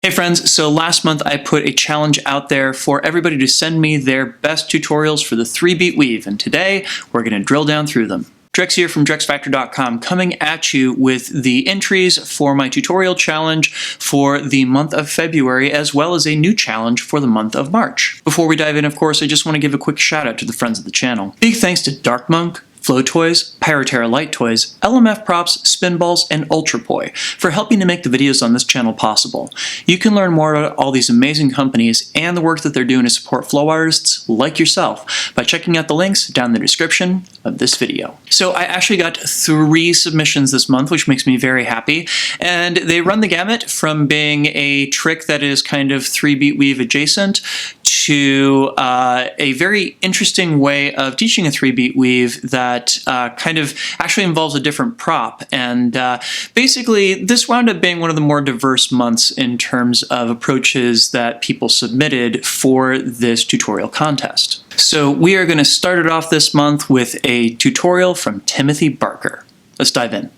Hey friends, so last month I put a challenge out there for everybody to send me their best tutorials for the 3-beat weave, and today we're going to drill down through them. Drex here from drexfactor.com, coming at you with the entries for my tutorial challenge for the month of February, as well as a new challenge for the month of March. Before we dive in, of course, I just want to give a quick shout out to the friends of the channel. Big thanks to Dark Monk, Flow Toys, Pyroterra Light Toys, LMF Props, Spinballs, and Ultrapoi for helping to make the videos on this channel possible. You can learn more about all these amazing companies and the work that they're doing to support flow artists like yourself by checking out the links down in the description of this video. So I actually got 3 submissions this month, which makes me very happy, and they run the gamut from being a trick that is kind of 3-beat weave adjacent to a very interesting way of teaching a 3-beat weave that kind of actually involves a different prop. And basically, this wound up being one of the more diverse months in terms of approaches that people submitted for this tutorial contest. So we are going to start it off this month with a tutorial from Timothy Barker. Let's dive in.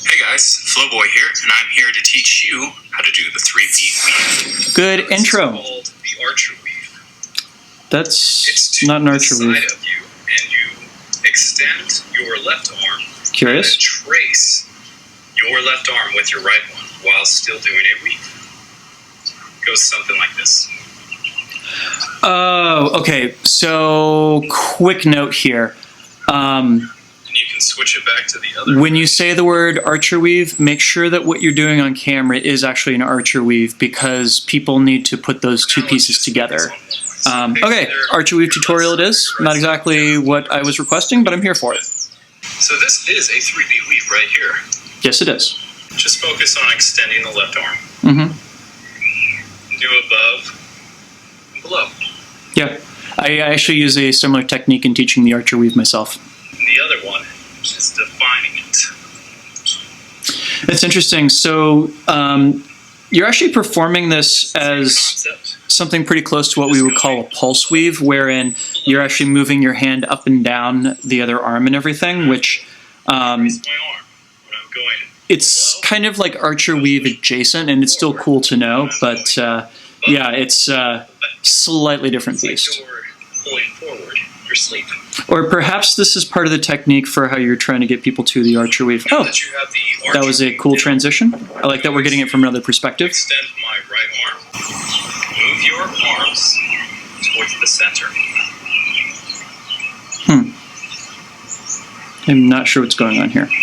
Hey guys, Flowboy here, and I'm here to teach you how to do the 3-beat weave. Good intro. It's called the archer weave. That's not an archer weave. It's to the side of you, and you extend your left arm. Curious? And trace your left arm with your right one while still doing a weave. It goes something like this. Oh, okay. So, quick note here. And you can switch it back to the other. When you say the word archer weave, make sure that what you're doing on camera is actually an archer weave, because people need to put those two pieces together. Okay, archer weave tutorial it is. Not exactly what I was requesting, but I'm here for it. So this is a 3-beat weave right here. Yes, it is. Just focus on extending the left arm. Mm-hmm. Do above and below. Yeah, I actually use a similar technique in teaching the archer weave myself. And the other one is defining it. It's interesting. So you're actually performing this as something pretty close to what we would call a pulse weave, wherein you're actually moving your hand up and down the other arm and everything, which it's kind of like archer weave adjacent, and it's still cool to know, but yeah, it's a slightly different beast. Or perhaps this is part of the technique for how you're trying to get people to the archer weave. Oh, that was a cool transition. I like that we're getting it from another perspective. Extend my right arm. Move your arms towards the center. I'm not sure what's going on here. There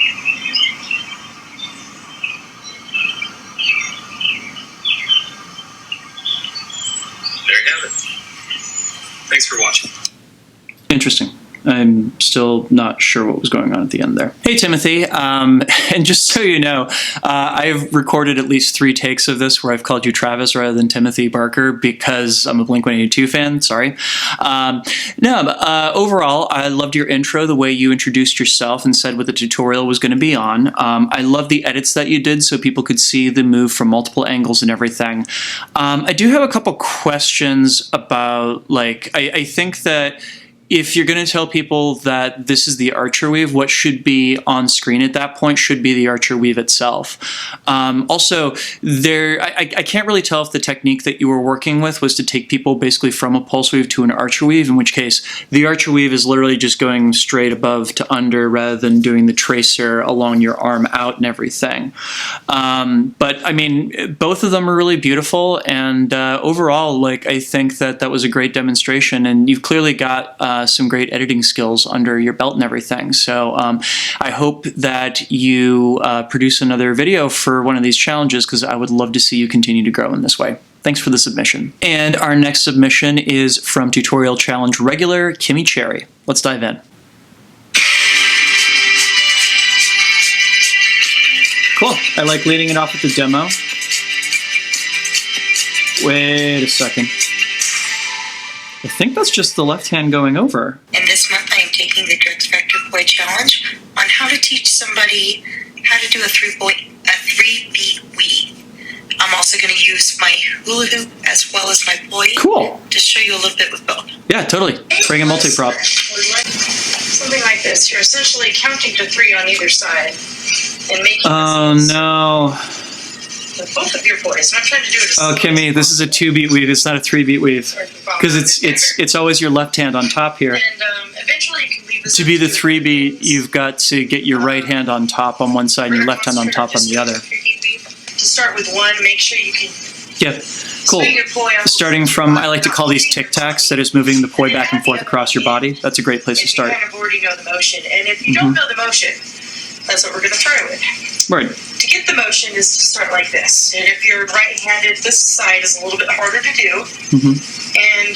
you have it. Thanks for watching. Interesting. I'm still not sure what was going on at the end there. Hey, Timothy, and just so you know, I've recorded at least 3 takes of this where I've called you Travis rather than Timothy Barker because I'm a Blink-182 fan, sorry. Overall, I loved your intro, the way you introduced yourself and said what the tutorial was going to be on. I love the edits that you did so people could see the move from multiple angles and everything. I do have a couple questions about, like, I think that if you're going to tell people that this is the archer weave, what should be on screen at that point should be the archer weave itself. Also, I can't really tell if the technique that you were working with was to take people basically from a pulse weave to an archer weave, in which case the archer weave is literally just going straight above to under rather than doing the tracer along your arm out and everything. But I mean, both of them are really beautiful, and overall, like, I think that that was a great demonstration, and you've clearly got some great editing skills under your belt and everything. So I hope that you produce another video for one of these challenges, because I would love to see you continue to grow in this way. Thanks for the submission. And our next submission is from Tutorial Challenge regular Kimmy Cherry. Let's dive in. Cool. I like leading it off with the demo. Wait a second. I think that's just the left hand going over. And this month I am taking the Ultrapoi challenge on how to teach somebody how to do a 3-beat weave. I'm also going to use my hula hoop as well as my poi. Cool. To show you a little bit with both. Yeah, totally. Bring a multi-prop. Something like this. You're essentially counting to 3 on either side and making. Oh no. with both of your boys. And I'm trying to do it as Oh, Kimmy, this is a 2-beat weave. It's not a 3-beat weave. Because it's always your left hand on top here. And eventually you can leave this To be the 3-beat, you've got to get your right hand on top on one side and your left hand on top on the other. To start with one, make sure you can Yep. Cool. Starting from, I like to call these tic-tacs, that is moving the poi back and forth across your body. That's a great place to start. You kind of already know the motion. And if you don't know the motion, that's what we're going to start with. Right. To get the motion is to start like this. And if you're right-handed, this side is a little bit harder to do. And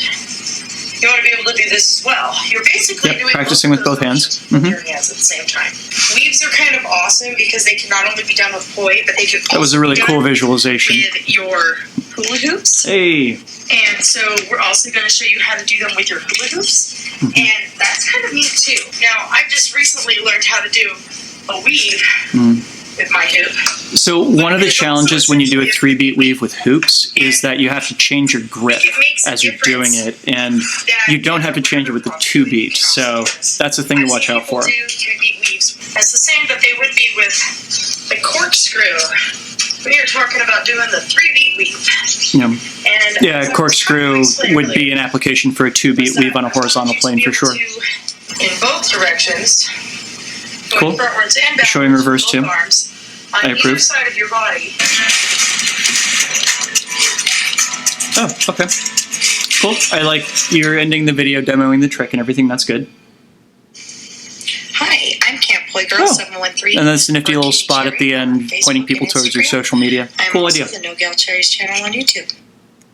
you want to be able to do this as well. You're basically doing practicing with both hands. With your hands at the same time. Weaves are kind of awesome because they can not only be done with poi, but they can also That was a really cool visualization. with your hula hoops. Hey. And so we're also going to show you how to do them with your hula hoops. And that's kind of neat too. Now, I've just recently learned how to do a weave with my hoop. So one of the challenges when you do a 3-beat weave with hoops is that you have to change your grip as you're doing it, and you don't have to change it with the 2-beat. So that's a thing to watch out for. Do 3-beat weaves. That's the same that they would be with the corkscrew. When you're talking about doing the 3-beat weave. And yeah, corkscrew would be an application for a 2-beat weave on a horizontal plane for sure. In both directions. Cool. Frontwards and backwards, Showing reverse too. Arms, on I approve. either side of your body. Oh, okay. Cool. I like you're ending the video demoing the trick and everything. That's good. Hi, I'm Camp Poi Girl 713. And that's a nifty little spot at the end, pointing people towards your social media. Cool idea. I'm also the No Gal Cherries channel on YouTube.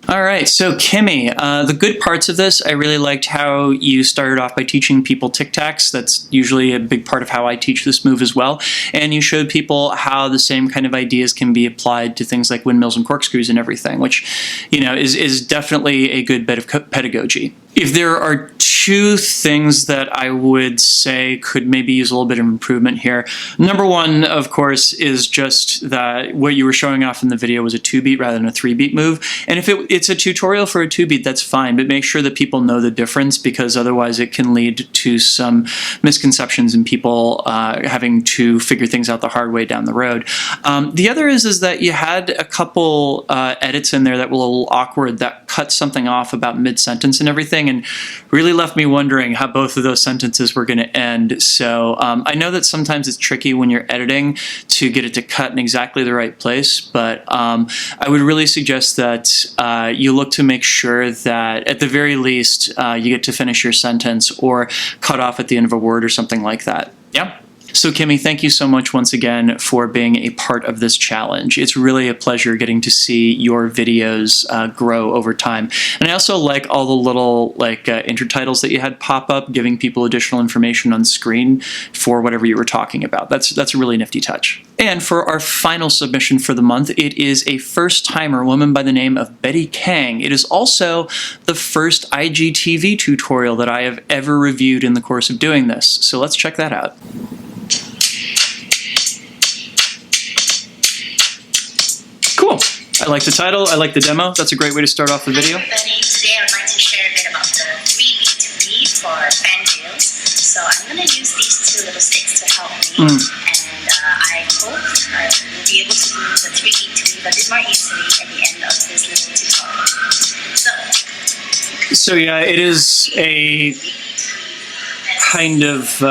All right, so Kimmy, the good parts of this, I really liked how you started off by teaching people tic-tacs. That's usually a big part of how I teach this move as well. And you showed people how the same kind of ideas can be applied to things like windmills and corkscrews and everything, which, is definitely a good bit of pedagogy. If there are two things that I would say could maybe use a little bit of improvement here, number one, of course, is just that what you were showing off in the video was a 2-beat rather than a 3-beat move. And if it's a tutorial for a 2-beat, that's fine, but make sure that people know the difference, because otherwise it can lead to some misconceptions and people having to figure things out the hard way down the road. The other is that you had a couple edits in there that were a little awkward that cut something off about mid-sentence and everything, and really left me wondering how both of those sentences were going to end. So I know that sometimes it's tricky when you're editing to get it to cut in exactly the right place, but I would really suggest that you look to make sure that at the very least you get to finish your sentence or cut off at the end of a word or something like that. Yeah? So Kimmy, thank you so much once again for being a part of this challenge. It's really a pleasure getting to see your videos grow over time. And I also like all the little intertitles that you had pop up, giving people additional information on screen for whatever you were talking about. That's a really nifty touch. And for our final submission for the month, it is a first-timer woman by the name of Betty Kang. It is also the first IGTV tutorial that I have ever reviewed in the course of doing this. So let's check that out. Cool. I like the title. I like the demo. That's a great way to start off the video. Hi everybody. Today I would like to share a bit about the 3-beat weave for fan nails. So I'm going to use these two little sticks to help me. And I hope I will be able to do the 3-beat weave a bit more easily at the end of this little tutorial. So yeah, it is a kind of...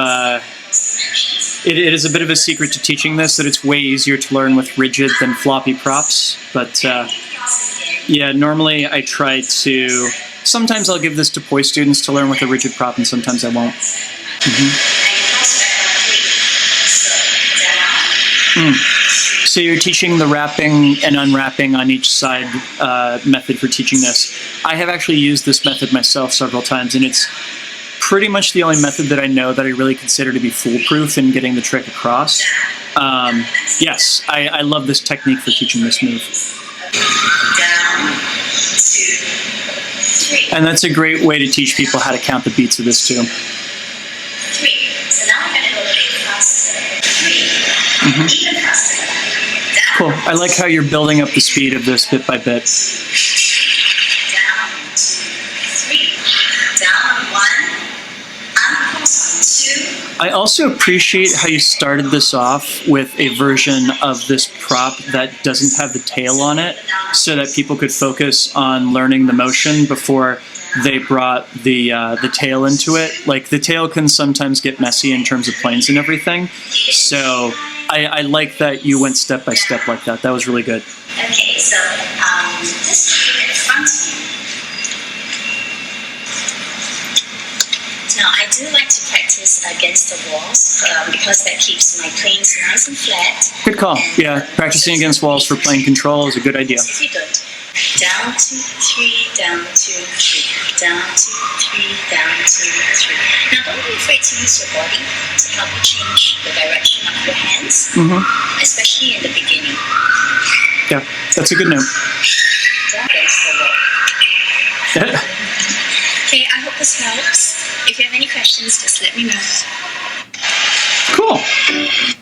It is a bit of a secret to teaching this, that it's way easier to learn with rigid than floppy props. But yeah, normally I try to... Sometimes I'll give this to poi students to learn with a rigid prop, and sometimes I won't. So you're teaching the wrapping and unwrapping on each side method for teaching this. I have actually used this method myself several times, and it's pretty much the only method that I know that I really consider to be foolproof in getting the trick across. Yes, I love this technique for teaching this move. And that's a great way to teach people how to count the beats of this too. 3. So now I'm going to go a bit faster. 3. Even faster. Cool. I like how you're building up the speed of this bit by bit. Down 2, 3. Down 1. Uncross on 2. I also appreciate how you started this off with a version of this prop that doesn't have the tail on it, so that people could focus on learning the motion before they brought the tail into it. Like, the tail can sometimes get messy in terms of planes and everything, so I like that you went step by step like that. That was really good. Okay, so this here in front of me. Now, I do like to practice against the walls because that keeps my planes nice and flat. Good call. Yeah, practicing against walls for plane control is a good idea. If you don't, down 2, 3, down 2, 3, down 2, 3, down 2, 3. Now, don't be afraid to use your body to help you change the direction of your hands, especially in the beginning. Yeah, that's a good note. Down against the wall. Okay, I hope this helps. If you have any questions, just let me know. Cool.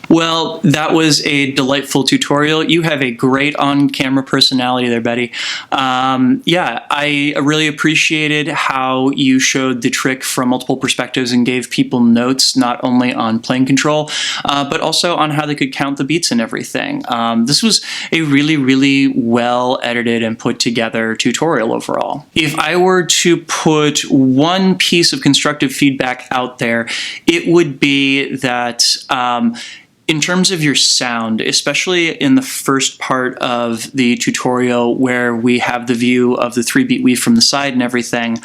Well, that was a delightful tutorial. You have a great on-camera personality there, Betty. Yeah, I really appreciated how you showed the trick from multiple perspectives and gave people notes not only on plane control, but also on how they could count the beats and everything. This was a really, really well edited and put together tutorial overall. If I were to put one piece of constructive feedback out there, it would be that in terms of your sound, especially in the first part of the tutorial where we have the view of the 3-beat weave from the side and everything,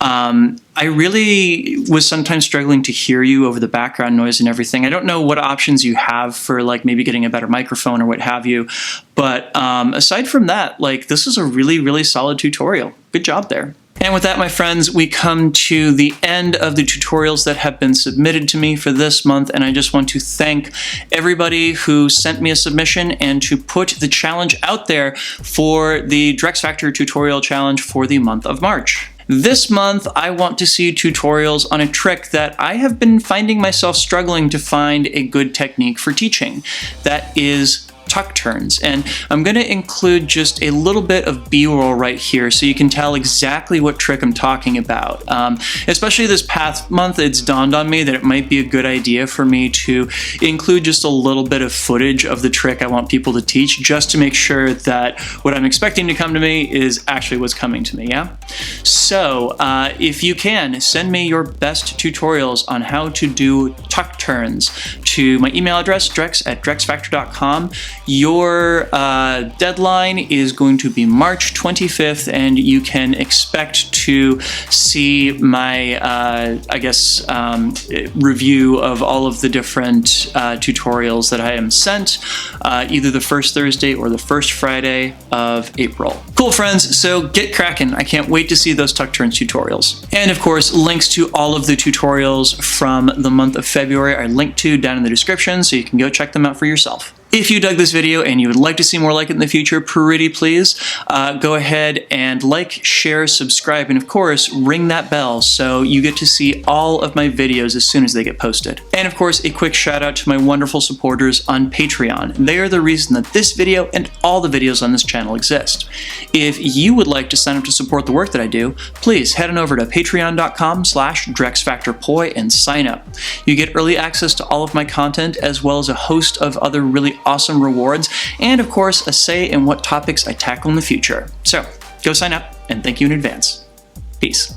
I really was sometimes struggling to hear you over the background noise and everything. I don't know what options you have for like maybe getting a better microphone or what have you, but aside from that, like, this is a really, really solid tutorial. Good job there. And with that, my friends, we come to the end of the tutorials that have been submitted to me for this month, and I just want to thank everybody who sent me a submission and to put the challenge out there for the Drex Factor tutorial challenge for the month of March. This month, I want to see tutorials on a trick that I have been finding myself struggling to find a good technique for teaching. That is tuck turns, and I'm going to include just a little bit of B-roll right here so you can tell exactly what trick I'm talking about. Especially this past month, it's dawned on me that it might be a good idea for me to include just a little bit of footage of the trick I want people to teach, just to make sure that what I'm expecting to come to me is actually what's coming to me, yeah? So, if you can, send me your best tutorials on how to do tuck turns to my email address, drex@drexfactor.com. Your deadline is going to be March 25th, and you can expect to see my, review of all of the different tutorials that I am sent, either the first Thursday or the first Friday of April. Cool, friends, so get cracking. I can't wait to see those tuck turns tutorials. And of course, links to all of the tutorials from the month of February are linked to down in the description, so you can go check them out for yourself. If you dug this video and you would like to see more like it in the future, pretty please, go ahead and like, share, subscribe, and of course, ring that bell so you get to see all of my videos as soon as they get posted. And of course, a quick shout out to my wonderful supporters on Patreon. They are the reason that this video and all the videos on this channel exist. If you would like to sign up to support the work that I do, please head on over to patreon.com/drexfactorpoi and sign up. You get early access to all of my content, as well as a host of other really awesome rewards, and of course, a say in what topics I tackle in the future. So, go sign up, and thank you in advance. Peace.